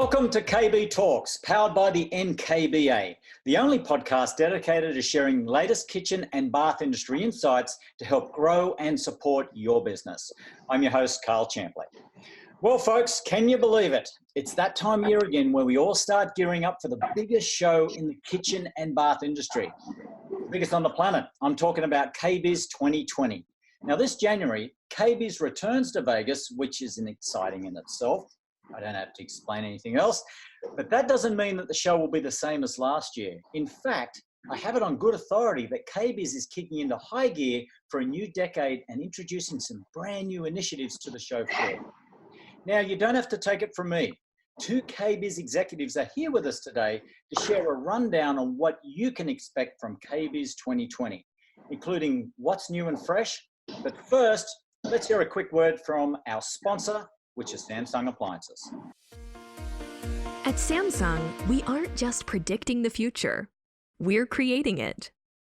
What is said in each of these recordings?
Welcome to KBTalks, powered by the NKBA, the only podcast dedicated to sharing latest kitchen and bath industry insights to help grow and support your business. I'm your host, Carl Champley. Well, folks, can you believe it? It's that time of year again where we all start gearing up for the biggest show in the kitchen and bath industry, the biggest on the planet. I'm talking about KBIS 2020. Now, this January, KBIS returns to Vegas, which is exciting in itself. I don't have to explain anything else, but that doesn't mean that the show will be the same as last year. In fact, I have it on good authority that KBIS is kicking into high gear for a new decade and introducing some brand new initiatives to the show floor. Now, you don't have to take it from me. Two KBIS executives are here with us today to share a rundown on what you can expect from KBIS 2020, including what's new and fresh. But first, let's hear a quick word from our sponsor, which is Samsung Appliances. At Samsung, we aren't just predicting the future, we're creating it.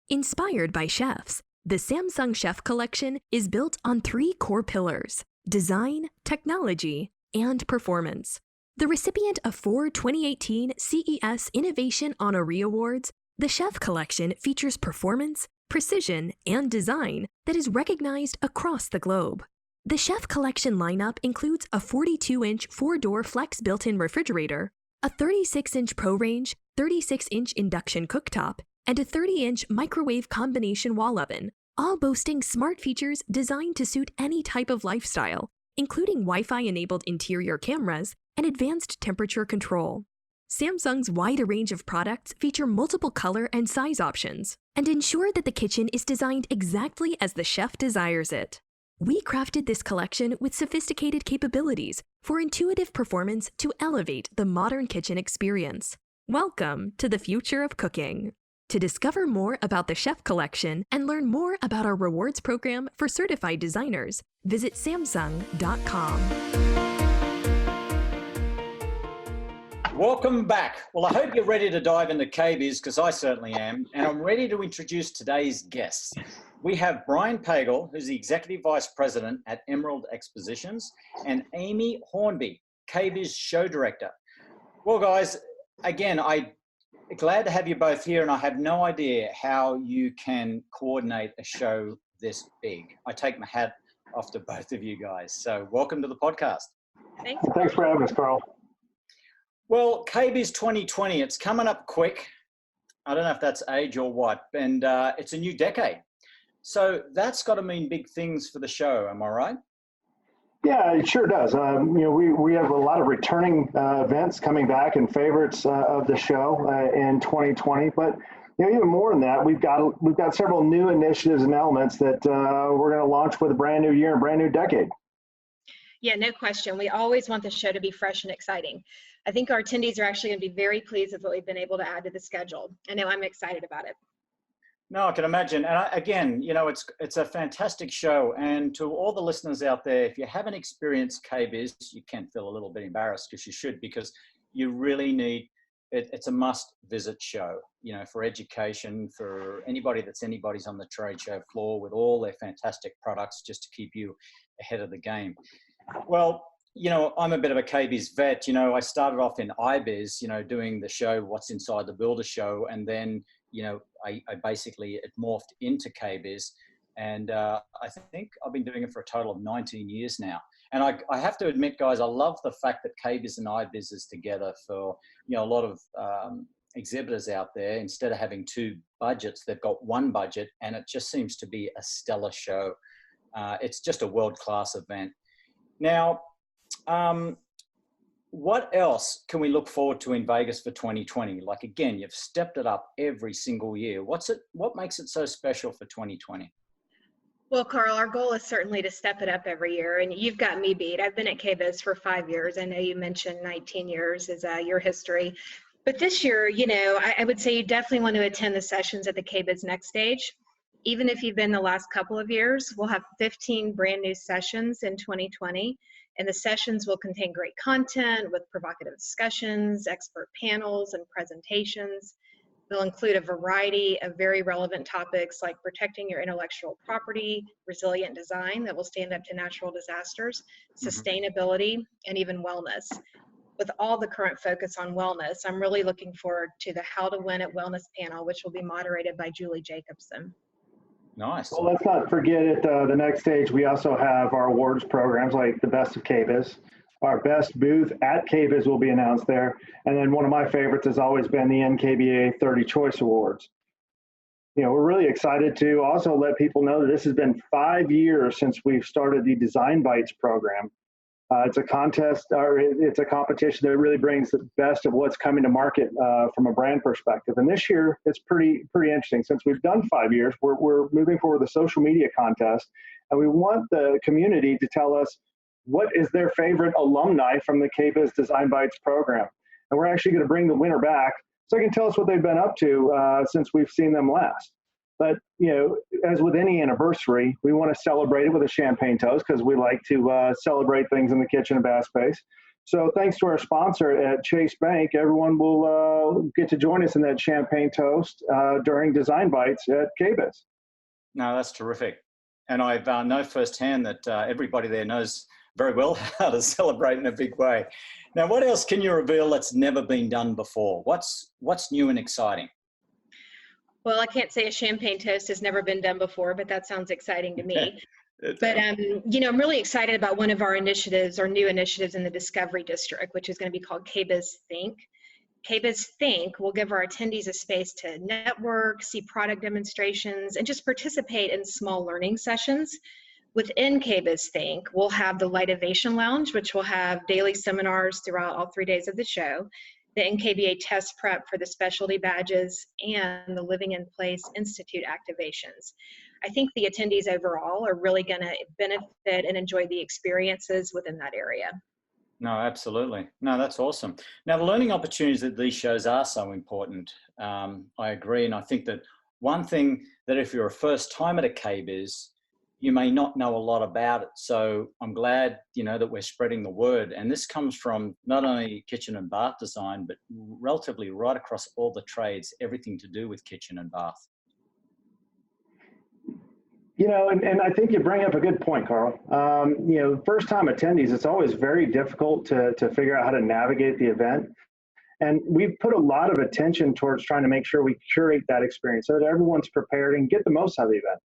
Inspired by chefs, the Samsung Chef Collection is built on three core pillars: design, technology, and performance. The recipient of 4 2018 CES Innovation Honoree Awards, the Chef Collection features performance, precision, and design that is recognized across the globe. The Chef Collection lineup includes a 42-inch 4-door flex built-in refrigerator, a 36-inch Pro Range, 36-inch induction cooktop, and a 30-inch microwave combination wall oven, all boasting smart features designed to suit any type of lifestyle, including Wi-Fi-enabled interior cameras and advanced temperature control. Samsung's wide range of products feature multiple color and size options and ensure that the kitchen is designed exactly as the chef desires it. We crafted this collection with sophisticated capabilities for intuitive performance to elevate the modern kitchen experience. Welcome to the future of cooking. To discover more about the Chef Collection and learn more about our rewards program for certified designers, visit Samsung.com. Welcome back. Well, I hope you're ready to dive into KBIS, because I certainly am, and I'm ready to introduce today's guests. We have Brian Pagel, who's the Executive Vice President at Emerald Expositions, and Amy Hornby, KBIS Show Director. Well, guys, again, I'm glad to have you both here, and I have no idea how you can coordinate a show this big. I take my hat off to both of you guys. So welcome to the podcast. Thanks for having us, Carl. Well, KBIS 2020, it's coming up quick. I don't know if that's age or what, and it's a new decade. So that's got to mean big things for the show, am I right? Yeah, it sure does. We have a lot of returning events coming back and favorites of the show in 2020. But even more than that, we've got several new initiatives and elements that we're going to launch with a brand new year and brand new decade. Yeah, no question. We always want the show to be fresh and exciting. I think our attendees are actually going to be very pleased with what we've been able to add to the schedule. I know I'm excited about it. No, I can imagine. And again, it's a fantastic show. And to all the listeners out there, if you haven't experienced KBIS, you can feel a little bit embarrassed, because you should, because you really need it. It's a must visit show, for education, for anybody's on the trade show floor with all their fantastic products, just to keep you ahead of the game. Well, I'm a bit of a KBIS vet. I started off in IBIS, doing the show, What's Inside the Builder Show. And then, I basically, it morphed into KBIS. And I think I've been doing it for a total of 19 years now. And I have to admit, guys, I love the fact that KBIS and IBIS is together for, a lot of exhibitors out there. Instead of having two budgets, they've got one budget, and it just seems to be a stellar show. It's just a world-class event. Now, what else can we look forward to in Vegas for 2020? Like, again, you've stepped it up every single year. What makes it so special for 2020? Well, Carl, our goal is certainly to step it up every year, and you've got me beat. I've been at KBIS for 5 years. I know you mentioned 19 years is your history. But this year, I would say you definitely want to attend the sessions at the KBIS Next Stage. Even if you've been the last couple of years, we'll have 15 brand new sessions in 2020. And the sessions will contain great content with provocative discussions, expert panels, and presentations. They'll include a variety of very relevant topics like protecting your intellectual property, resilient design that will stand up to natural disasters, sustainability, and even wellness. with all the current focus on wellness, I'm really looking forward to the How to Win at Wellness panel, which will be moderated by Julie Jacobson. Nice. Well, let's not forget at the next stage, we also have our awards programs like the Best of KBIS. Our best booth at KBIS will be announced there. And then one of my favorites has always been the NKBA 30 Choice Awards. We're really excited to also let people know that this has been 5 years since we've started the Design Bites program. It's a contest, or it's a competition that really brings the best of what's coming to market from a brand perspective. And this year, it's pretty interesting. Since we've done 5 years, we're moving forward with a social media contest, and we want the community to tell us what is their favorite alumni from the KBIS Design Bites program. And we're actually going to bring the winner back so they can tell us what they've been up to since we've seen them last. But, as with any anniversary, we want to celebrate it with a champagne toast because we like to celebrate things in the kitchen and bath space. So thanks to our sponsor at Chase Bank, everyone will get to join us in that champagne toast during Design Bites at KBIS. No, that's terrific. And I know firsthand that everybody there knows very well how to celebrate in a big way. Now, what else can you reveal that's never been done before? What's new and exciting? Well, I can't say a champagne toast has never been done before, but that sounds exciting to me. But, I'm really excited about one of our initiatives, our new initiatives in the Discovery District, which is going to be called KBIS Think. KBIS Think will give our attendees a space to network, see product demonstrations, and just participate in small learning sessions. Within KBIS Think, we'll have the Lightovation Lounge, which will have daily seminars throughout all 3 days of the show, the NKBA test prep for the specialty badges, and the Living in Place Institute activations. I think the attendees overall are really going to benefit and enjoy the experiences within that area. No, absolutely. No, that's awesome. Now, the learning opportunities at these shows are so important. I agree. And I think that one thing that if you're a first time at a KBIS, you may not know a lot about it. So I'm glad, that we're spreading the word. And this comes from not only kitchen and bath design, but relatively right across all the trades, everything to do with kitchen and bath. And I think you bring up a good point, Carl. First time attendees, it's always very difficult to figure out how to navigate the event. And we've put a lot of attention towards trying to make sure we curate that experience so that everyone's prepared and get the most out of the event.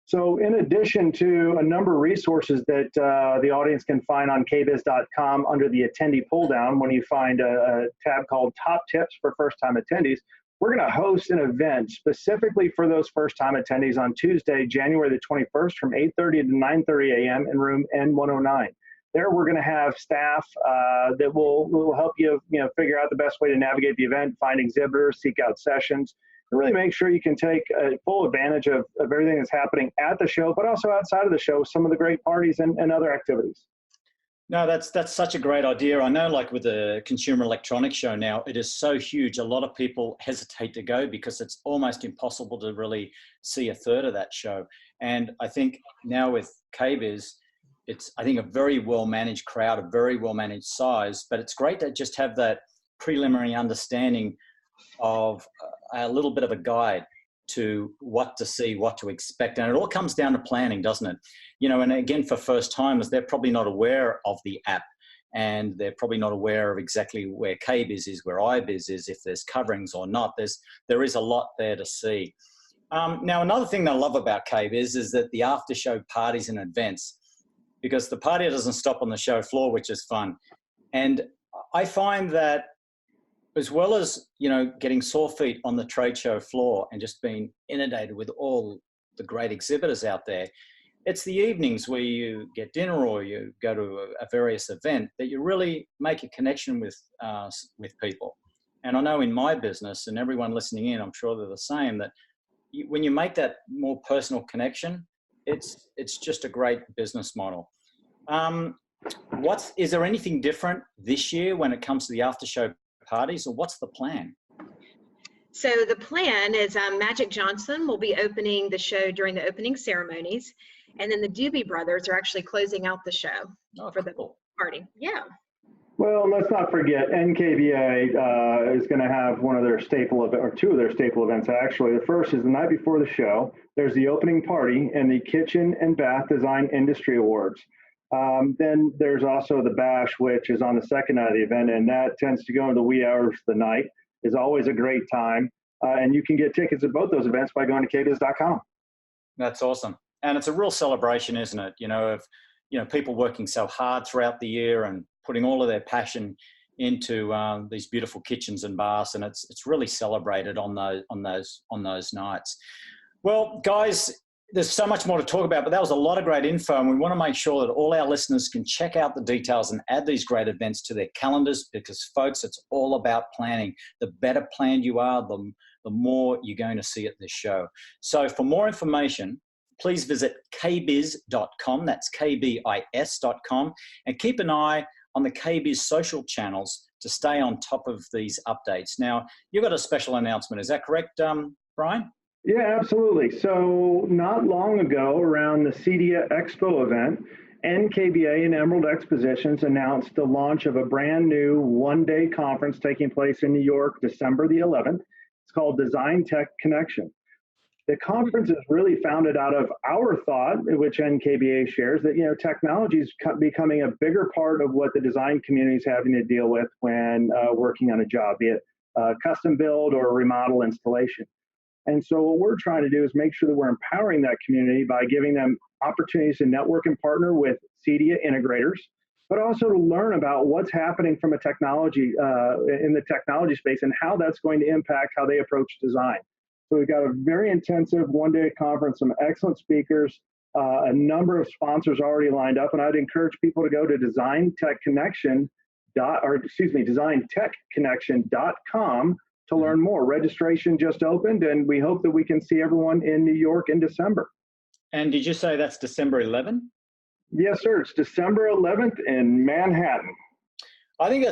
So in addition to a number of resources that the audience can find on kbis.com under the attendee pull down, when you find a tab called Top Tips for First-Time Attendees, we're going to host an event specifically for those first-time attendees on Tuesday, January the 21st from 8:30 to 9:30 a.m. in room N109. There we're going to have staff that will help you, figure out the best way to navigate the event, find exhibitors, seek out sessions, and really make sure you can take full advantage of everything that's happening at the show, but also outside of the show, some of the great parties and other activities. No, that's such a great idea. I know, like with the Consumer Electronics Show now, it is so huge. A lot of people hesitate to go because it's almost impossible to really see a third of that show. And I think now with KBIS, it's, I think, a very well-managed crowd, a very well-managed size, but it's great to just have that preliminary understanding of a little bit of a guide to what to see, what to expect. And it all comes down to planning, doesn't it? And again, for first timers, they're probably not aware of the app, and they're probably not aware of exactly where KBIS is, where iBiz is, if there's coverings or not. There is a lot there to see. Now, another thing that I love about KBIS is that the after show parties and events, because the party doesn't stop on the show floor, which is fun. And I find that as well as, getting sore feet on the trade show floor and just being inundated with all the great exhibitors out there, it's the evenings where you get dinner or you go to a various event that you really make a connection with people. And I know in my business, and everyone listening in, I'm sure they're the same, that when you make that more personal connection, it's just a great business model. Is there anything different this year when it comes to the after show parties, or what's the plan? So the plan is Magic Johnson will be opening the show during the opening ceremonies, and then the Doobie Brothers are actually closing out the show for the party. Yeah. Well, let's not forget NKBA is going to have one of their staple or two of their staple events. Actually, the first is the night before the show. There's the opening party and the Kitchen and Bath Design Industry Awards. Then there's also the bash, which is on the second night of the event, and that tends to go in the wee hours of the night. Is always a great time. And you can get tickets at both those events by going to kbis.com. That's awesome. And it's a real celebration, isn't it? Of people working so hard throughout the year and putting all of their passion into these beautiful kitchens and baths, and it's really celebrated on those nights. Well, guys, there's so much more to talk about, but that was a lot of great info, and we want to make sure that all our listeners can check out the details and add these great events to their calendars, because, folks, it's all about planning. The better planned you are, the more you're going to see at this show. So for more information, please visit kbis.com. That's KBIS.com, and keep an eye on the KBIS social channels to stay on top of these updates. Now, you've got a special announcement. Is that correct, Brian? Yeah, absolutely. So not long ago, around the CEDIA Expo event, NKBA and Emerald Expositions announced the launch of a brand new one-day conference taking place in New York, December the 11th. It's called Design Tech Connection. The conference is really founded out of our thought, which NKBA shares, that technology is becoming a bigger part of what the design community is having to deal with when working on a job, be it custom build or remodel installation. And so what we're trying to do is make sure that we're empowering that community by giving them opportunities to network and partner with CEDIA integrators, but also to learn about what's happening from a technology in the technology space and how that's going to impact how they approach design. So we've got a very intensive one-day conference, some excellent speakers, a number of sponsors already lined up, and I'd encourage people to go to designtechconnection.com to learn more. Registration just opened, and we hope that we can see everyone in New York in December. And did you say that's December 11th? Yes, sir. It's December 11th in Manhattan. I think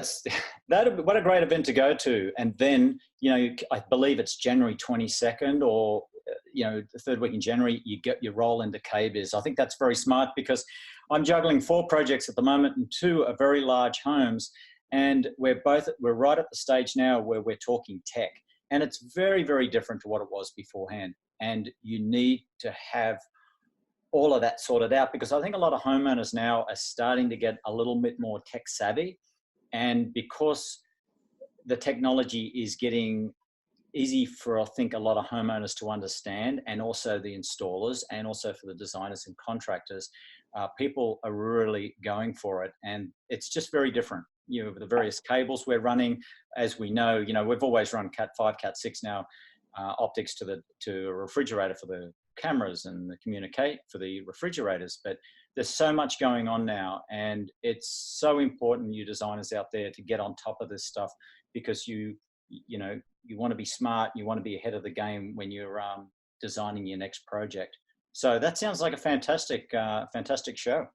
what a great event to go to. And then, I believe it's January 22nd or, the third week in January, you roll into KBIS. I think that's very smart, because I'm juggling 4 projects at the moment, and 2 are very large homes. And we're right at the stage now where we're talking tech, and it's very, very different to what it was beforehand. And you need to have all of that sorted out, because I think a lot of homeowners now are starting to get a little bit more tech savvy. And because the technology is getting easy for, I think, a lot of homeowners to understand, and also the installers, and also for the designers and contractors, people are really going for it. And it's just very different. The various cables we're running, as we know, we've always run Cat 5, Cat 6 now, optics to a refrigerator for the cameras and the communicate for the refrigerators. But there's so much going on now, and it's so important, you designers out there, to get on top of this stuff, because you want to be smart, you want to be ahead of the game when you're designing your next project. So that sounds like a fantastic show.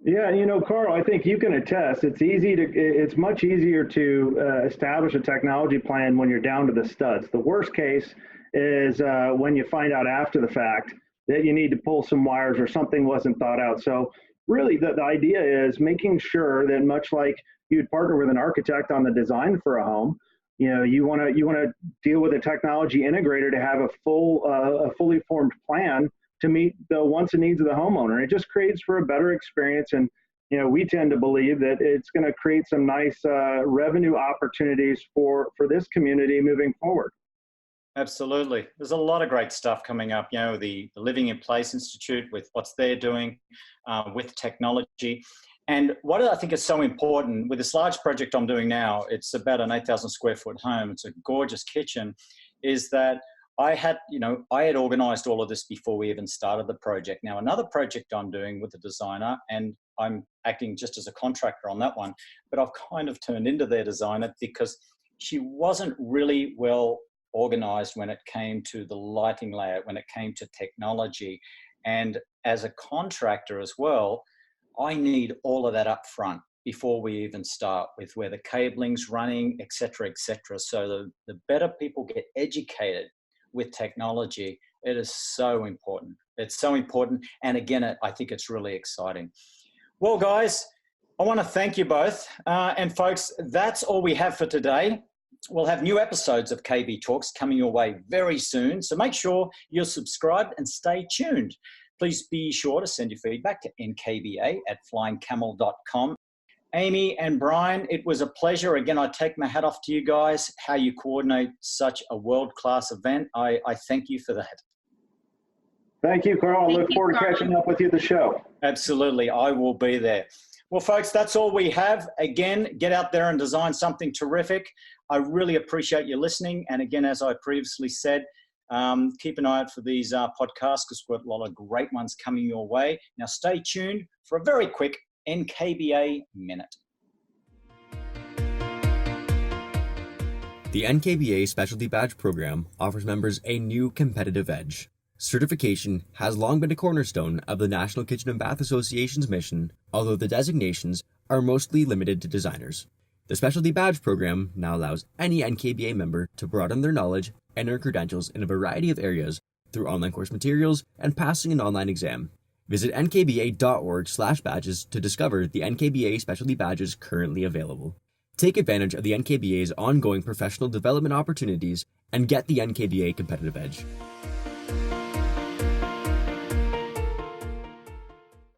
Yeah, Carl, I think you can attest. It's much easier to establish a technology plan when you're down to the studs. The worst case is when you find out after the fact that you need to pull some wires or something wasn't thought out. So really the idea is making sure that, much like you'd partner with an architect on the design for a home, you want to deal with a technology integrator to have a fully formed plan to meet the wants and needs of the homeowner. It just creates for a better experience. And, we tend to believe that it's going to create some nice revenue opportunities for this community moving forward. Absolutely. There's a lot of great stuff coming up. The Living in Place Institute, with what's they're doing with technology. And what I think is so important with this large project I'm doing now, it's about an 8,000 square foot home. It's a gorgeous kitchen, is that I had organized all of this before we even started the project. Now, another project I'm doing with a designer, and I'm acting just as a contractor on that one, but I've kind of turned into their designer, because she wasn't really well organized when it came to the lighting layout, when it came to technology. And as a contractor as well, I need all of that up front before we even start, with where the cabling's running, et cetera, et cetera. So the better people get educated with technology, it is so important. It's so important. And again, I think it's really exciting. Well, guys, I want to thank you both. And folks, that's all we have for today. We'll have new episodes of KB Talks coming your way very soon. So make sure you're subscribed and stay tuned. Please be sure to send your feedback to nkba@flyingcamel.com. Amy and Brian, it was a pleasure. Again, I take my hat off to you guys, how you coordinate such a world-class event. I thank you for that. Thank you, Carl. I look forward to catching up with you at the show. Absolutely. I will be there. Well, folks, that's all we have. Again, get out there and design something terrific. I really appreciate you listening. And again, as I previously said, keep an eye out for these podcasts because we've got a lot of great ones coming your way. Now, stay tuned for a very quick NKBA Minute. The NKBA Specialty Badge Program offers members a new competitive edge. Certification has long been a cornerstone of the National Kitchen and Bath Association's mission, although the designations are mostly limited to designers. The Specialty Badge Program now allows any NKBA member to broaden their knowledge and earn credentials in a variety of areas through online course materials and passing an online exam. Visit nkba.org/badges to discover the NKBA specialty badges currently available. Take advantage of the NKBA's ongoing professional development opportunities and get the NKBA competitive edge.